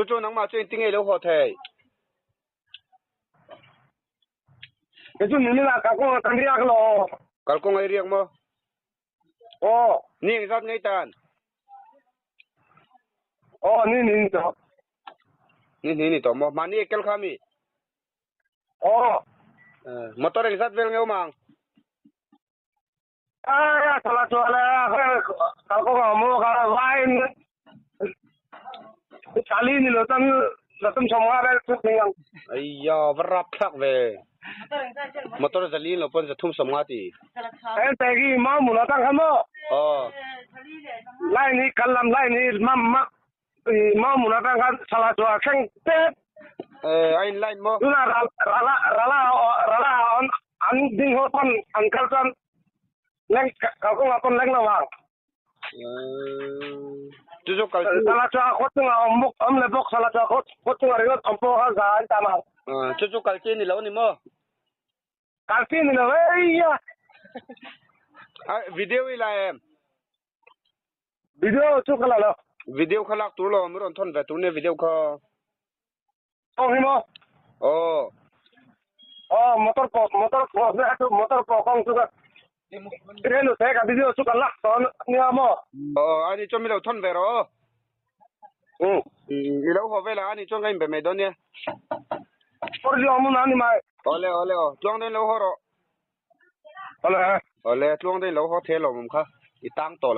chú nắng mà chơi tiếng ấy đâu họ thề cái chú mình là cả con thằng riêng lo kalau kau ngai riang mo ni ngai tan ni to ni to mo mani kel kami motor ngai zat vel ngau mang ya salah soalnya kalau kau mau kalau lain kali ini lo tam semua ada tuh yang ayya berat tak ve motor zalin lo pun zatum samati tegi mau munatang kamu lain ini kalam lain ini mau munatang kan salah soal keng ain lain mo rala an ding hopan angkal kan leng kau ngapun leng lawang tujuh kali salah soal kotung lebok salah soal kotung ariot ampo hazan tamar tujuh kali ni lawan ni mo kali ni lo iya video ilahem video tu kalau lo video khalak tu lo meron thon ve tu ne video kha ni mo motor po tu motor po kong tu ka ini saya kan video tu kalak so ni mo ani chomi lo thon ve ro lo ho ve la ani chong ngai be me don ne por yo mo nani mai ole chuang den lo ho ro ole chuang den lo ho the lo mum kha itang to